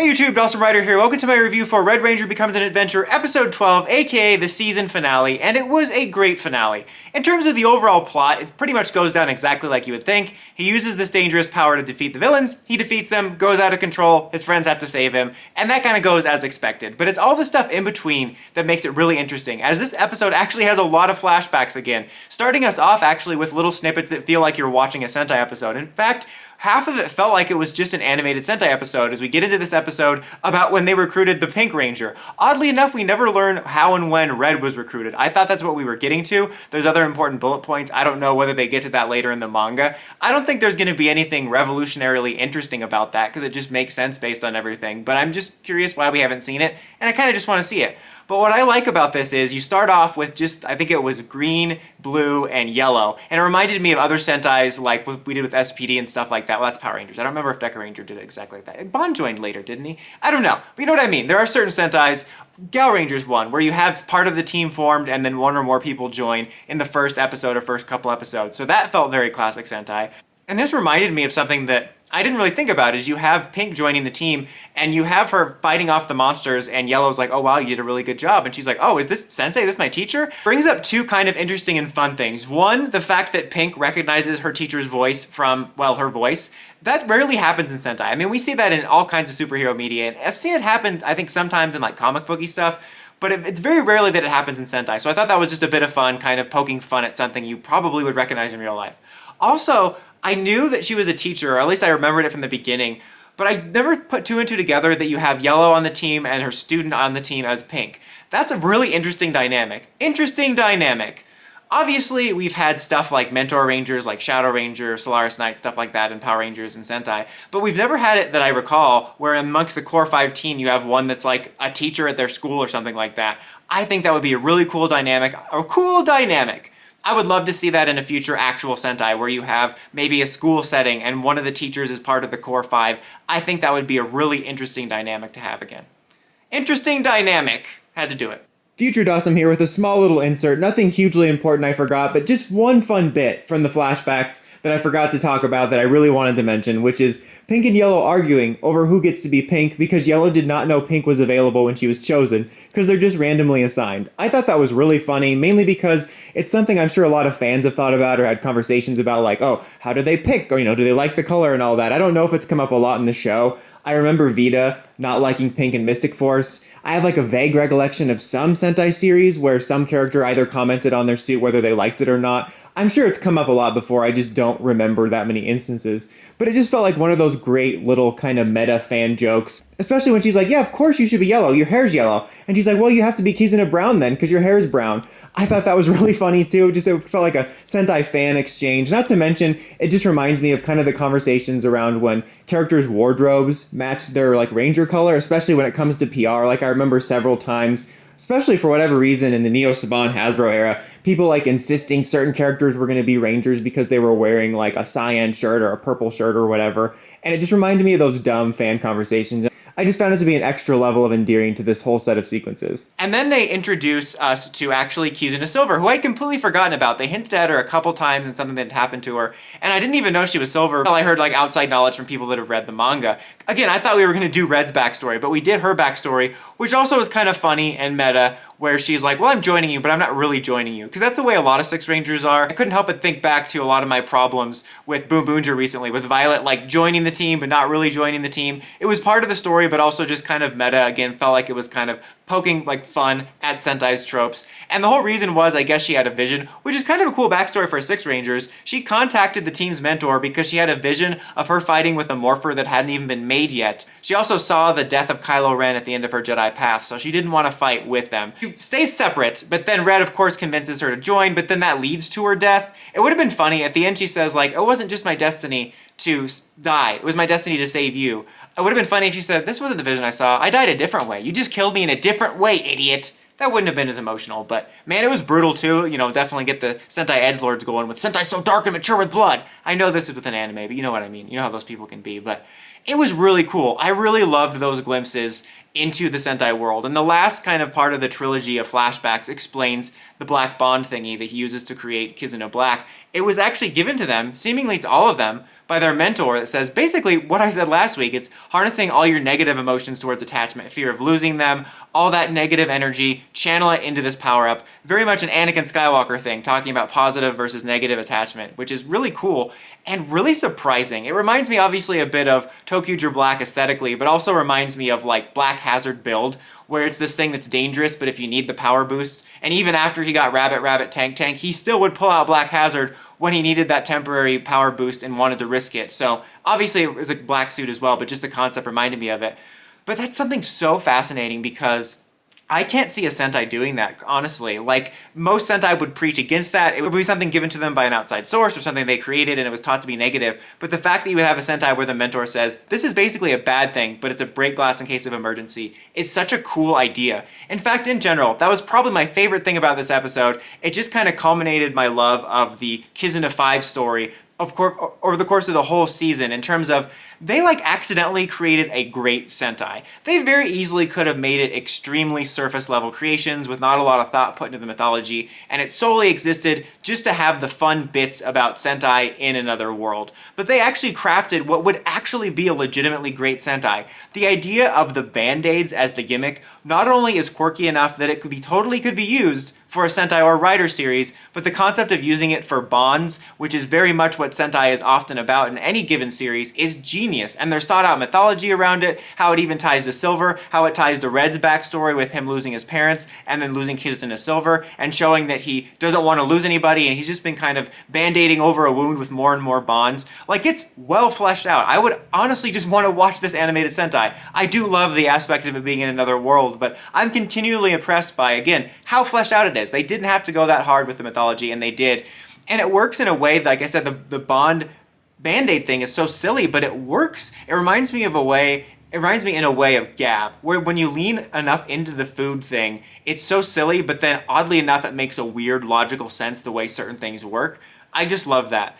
Hey YouTube, Dawson Ryder here. Welcome to my review for Red Ranger Becomes an Adventure, Episode 12, aka the season finale, and it was a great finale. In terms of the overall plot, it pretty much goes down exactly like you would think. He uses this dangerous power to defeat the villains, he defeats them, goes out of control, his friends have to save him, and that kind of goes as expected. But it's all the stuff in between that makes it really interesting, as this episode actually has a lot of flashbacks again, starting us off actually with little snippets that feel like you're watching a Sentai episode. In fact, half of it felt like it was just an animated Sentai episode as we get into this episode about when they recruited the Pink Ranger. Oddly enough, we never learn how and when Red was recruited. I thought that's what we were getting to. There's other important bullet points. I don't know whether they get to that later in the manga. I don't think there's going to be anything revolutionarily interesting about that because it just makes sense based on everything. But I'm just curious why we haven't seen it, and I kind of just want to see it. But what I like about this is you start off with just, I think it was green, blue, and yellow. And it reminded me of other Sentais like what we did with SPD and stuff like that. Well, that's Power Rangers. I don't remember if Deca Ranger did it exactly like that. Bond joined later, didn't he? I don't know. But you know what I mean. There are certain Sentais, Gal Ranger's one, where you have part of the team formed and then one or more people join in the first episode or first couple episodes. So that felt very classic Sentai. And this reminded me of something that I didn't really think about, is you have Pink joining the team and you have her fighting off the monsters and Yellow's like, oh wow, you did a really good job. And she's like, oh, is this Sensei? Is this my teacher? Brings up two kind of interesting and fun things. One, the fact that Pink recognizes her teacher's voice from, well, her voice. That rarely happens in Sentai. I mean, we see that in all kinds of superhero media, and I've seen it happen, I think, sometimes in like comic booky stuff, but it's very rarely that it happens in Sentai. So I thought that was just a bit of fun, kind of poking fun at something you probably would recognize in real life. Also, I knew that she was a teacher, or at least I remembered it from the beginning, but I never put two and two together that you have Yellow on the team and her student on the team as Pink. That's a really interesting dynamic. Interesting dynamic. Obviously, we've had stuff like Mentor Rangers, like Shadow Ranger, Solaris Knight, stuff like that in Power Rangers and Sentai, but we've never had it that I recall where amongst the Core 5 team you have one that's like a teacher at their school or something like that. I think that would be a really cool dynamic, a cool dynamic. I would love to see that in a future actual Sentai where you have maybe a school setting and one of the teachers is part of the Core 5. I think that would be a really interesting dynamic to have again. Interesting dynamic. Had to do it. Future Dawson here with a small little insert, nothing hugely important I forgot, but just one fun bit from the flashbacks that I forgot to talk about that I really wanted to mention, which is Pink and Yellow arguing over who gets to be Pink because Yellow did not know Pink was available when she was chosen, because they're just randomly assigned. I thought that was really funny, mainly because it's something I'm sure a lot of fans have thought about or had conversations about, like, oh, how do they pick? Or, do they like the color and all that? I don't know if it's come up a lot in the show. I remember Vita not liking Pink in Mystic Force. I have like a vague recollection of some Sentai series where some character either commented on their suit whether they liked it or not. I'm sure it's come up a lot before, I just don't remember that many instances. But it just felt like one of those great little kind of meta fan jokes. Especially when she's like, yeah, of course you should be yellow, your hair's yellow. And she's like, well, you have to be Kizuna Brown then, because your hair's brown. I thought that was really funny too. Just it felt like a Sentai fan exchange. Not to mention, it just reminds me of kind of the conversations around when characters' wardrobes match their like Ranger color, especially when it comes to PR. Like I remember several times, especially for whatever reason in the Neo Saban Hasbro era, people like insisting certain characters were going to be Rangers because they were wearing like a cyan shirt or a purple shirt or whatever. And it just reminded me of those dumb fan conversations. I just found it to be an extra level of endearing to this whole set of sequences. And then they introduce us to actually Kizuna Silver, who I'd completely forgotten about. They hinted at her a couple times and something that had happened to her, and I didn't even know she was Silver until I heard like outside knowledge from people that have read the manga. Again, I thought we were going to do Red's backstory, but we did her backstory, which also was kind of funny and meta, where she's like, well, I'm joining you, but I'm not really joining you. Because that's the way a lot of Six Rangers are. I couldn't help but think back to a lot of my problems with Boom Boonja recently, with Violet like joining the team, but not really joining the team. It was part of the story, but also just kind of meta. Again, felt like it was kind of poking like fun at Sentai's tropes. And the whole reason was, I guess she had a vision, which is kind of a cool backstory for Six Rangers. She contacted the team's mentor because she had a vision of her fighting with a morpher that hadn't even been made yet. She also saw the death of Kylo Ren at the end of her Jedi path, so she didn't want to fight with them. She stays separate, but then Red, of course, convinces her to join, but then that leads to her death. It would have been funny. At the end, she says, like, it wasn't just my destiny to die. It was my destiny to save you. It would have been funny if she said, this wasn't the vision I saw. I died a different way. You just killed me in a different way, idiot. That wouldn't have been as emotional, but man, it was brutal too. Definitely get the Sentai edgelords going with Sentai so dark and mature with blood. I know this is with an anime, but you know what I mean. You know how those people can be, but it was really cool. I really loved those glimpses into the Sentai world. And the last kind of part of the trilogy of flashbacks explains the black bond thingy that he uses to create Kizuna Black. It was actually given to them, seemingly to all of them, by their mentor that says basically what I said last week. It's harnessing all your negative emotions towards attachment, fear of losing them, all that negative energy, channel it into this power-up. Very much an Anakin Skywalker thing, talking about positive versus negative attachment, which is really cool and really surprising. It reminds me obviously a bit of Kizuna Black aesthetically, but also reminds me of like Black Hazard build, where it's this thing that's dangerous, but if you need the power boost, and even after he got Rabbit Tank, he still would pull out Black Hazard when he needed that temporary power boost and wanted to risk it. So obviously it was a black suit as well, but just the concept reminded me of it. But that's something so fascinating because I can't see a Sentai doing that, honestly. Like, most Sentai would preach against that. It would be something given to them by an outside source or something they created and it was taught to be negative. But the fact that you would have a Sentai where the mentor says, this is basically a bad thing, but it's a break glass in case of emergency, is such a cool idea. In fact, in general, that was probably my favorite thing about this episode. It just kind of culminated my love of the Kizuna 5 story, of course, over the course of the whole season, in terms of they like accidentally created a great Sentai. They very easily could have made it extremely surface level creations with not a lot of thought put into the mythology, and it solely existed just to have the fun bits about Sentai in another world. But they actually crafted what would actually be a legitimately great Sentai. The idea of the Band-Aids as the gimmick not only is quirky enough that it totally could be used for a Sentai or Rider series, but the concept of using it for bonds, which is very much what Sentai is often about in any given series, is genius. And there's thought out mythology around it, how it even ties to Silver, how it ties to Red's backstory with him losing his parents and then losing Kizuna Silver, and showing that he doesn't want to lose anybody and he's just been kind of band-aiding over a wound with more and more bonds. Like, it's well fleshed out. I would honestly just want to watch this animated Sentai. I do love the aspect of it being in another world, but I'm continually impressed by, again, how fleshed out it is. They didn't have to go that hard with the mythology, and they did. And it works in a way, like I said, the Bond Band-Aid thing is so silly, but it works. It reminds me in a way of Gav, where when you lean enough into the food thing, it's so silly, but then oddly enough, it makes a weird logical sense the way certain things work. I just love that.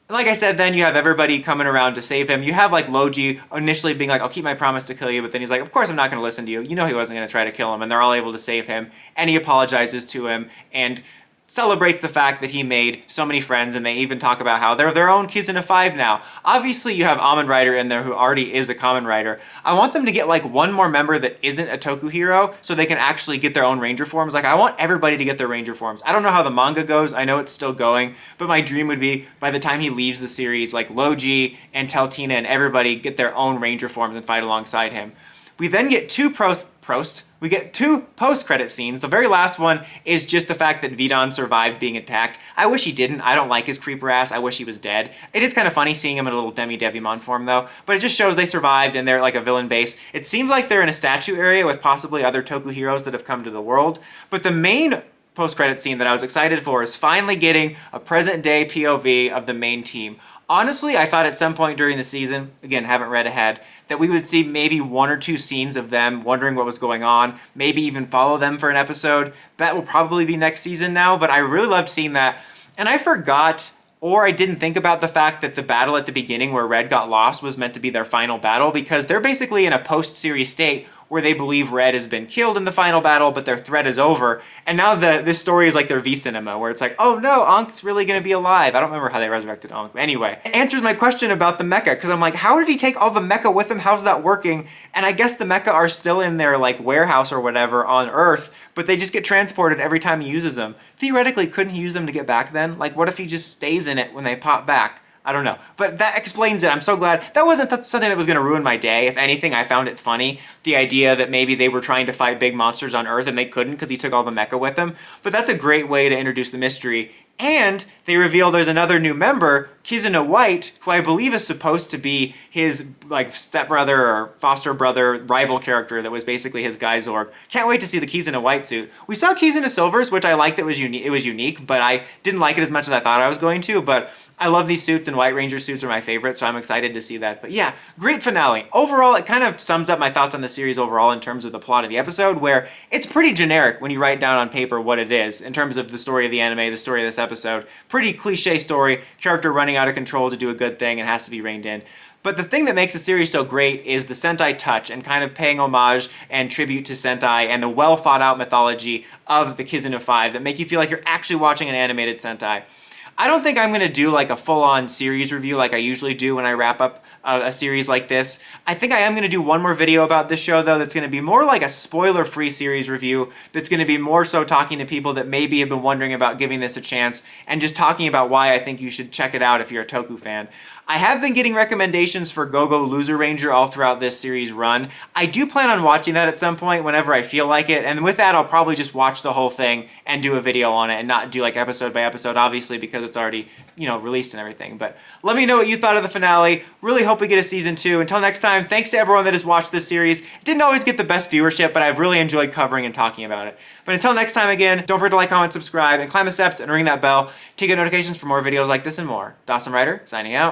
Like I said, then you have everybody coming around to save him. You have like Logi initially being like, I'll keep my promise to kill you, but then he's like, of course I'm not going to listen to you. You know he wasn't going to try to kill him, and they're all able to save him, and he apologizes to him, and celebrates the fact that he made so many friends, and they even talk about how they're their own Kizuna 5 now. Obviously, you have Almond Rider in there who already is a common rider. I want them to get like one more member that isn't a Toku hero so they can actually get their own ranger forms. Like, I want everybody to get their ranger forms. I don't know how the manga goes. I know it's still going, but my dream would be by the time he leaves the series, like Logi and Teltina and everybody get their own ranger forms and fight alongside him. We then get two post-credit scenes. The very last one is just the fact that Vidon survived being attacked. I wish he didn't. I don't like his creeper ass. I wish he was dead. It is kind of funny seeing him in a little Demi-Devimon form though, but it just shows they survived and they're like a villain base. It seems like they're in a statue area with possibly other Toku heroes that have come to the world, but the main post-credit scene that I was excited for is finally getting a present-day POV of the main team. Honestly, I thought at some point during the season, again, haven't read ahead, that we would see maybe one or two scenes of them wondering what was going on, maybe even follow them for an episode. That will probably be next season now, but I really loved seeing that. And I forgot, or I didn't think about the fact that the battle at the beginning where Red got lost was meant to be their final battle, because they're basically in a post-series state where they believe Red has been killed in the final battle, but their threat is over. And now this story is like their V-Cinema, where it's like, oh no, Ank's really going to be alive. I don't remember how they resurrected Ankh. Anyway, it answers my question about the mecha, because I'm like, how did he take all the mecha with him? How's that working? And I guess the mecha are still in their like warehouse or whatever on Earth, but they just get transported every time he uses them. Theoretically, couldn't he use them to get back then? Like, what if he just stays in it when they pop back? I don't know. But that explains it. I'm so glad. That wasn't something that was going to ruin my day. If anything, I found it funny. The idea that maybe they were trying to fight big monsters on Earth and they couldn't because he took all the mecha with him. But that's a great way to introduce the mystery. And they reveal there's another new member, Kizuna White, who I believe is supposed to be his like stepbrother or foster brother rival character that was basically his Geizorg. Can't wait to see the Kizuna White suit. We saw Kizuna Silver's, which I liked. It was unique, but I didn't like it as much as I thought I was going to. But I love these suits, and White Ranger suits are my favorite, so I'm excited to see that. But yeah, great finale. Overall, it kind of sums up my thoughts on the series overall in terms of the plot of the episode, where it's pretty generic when you write down on paper what it is in terms of the story of the anime, the story of this episode. Pretty cliche story, character running out of control to do a good thing and has to be reined in. But the thing that makes the series so great is the Sentai touch and kind of paying homage and tribute to Sentai and the well thought out mythology of the Kizuna 5 that make you feel like you're actually watching an animated Sentai. I don't think I'm going to do like a full-on series review like I usually do when I wrap up a series like this. I think I am going to do one more video about this show, though, that's going to be more like a spoiler-free series review, that's going to be more so talking to people that maybe have been wondering about giving this a chance, and just talking about why I think you should check it out if you're a Toku fan. I have been getting recommendations for Go-Go Loser Ranger all throughout this series run. I do plan on watching that at some point whenever I feel like it, and with that I'll probably just watch the whole thing and do a video on it and not do like episode by episode, obviously, because it's already, released and everything. But let me know what you thought of the finale. Really hope we get a season 2. Until next time, thanks to everyone that has watched this series. It didn't always get the best viewership, but I've really enjoyed covering and talking about it. But until next time again, don't forget to like, comment, subscribe, and climb the steps and ring that bell to get notifications for more videos like this and more. Dawson Ryder, signing out.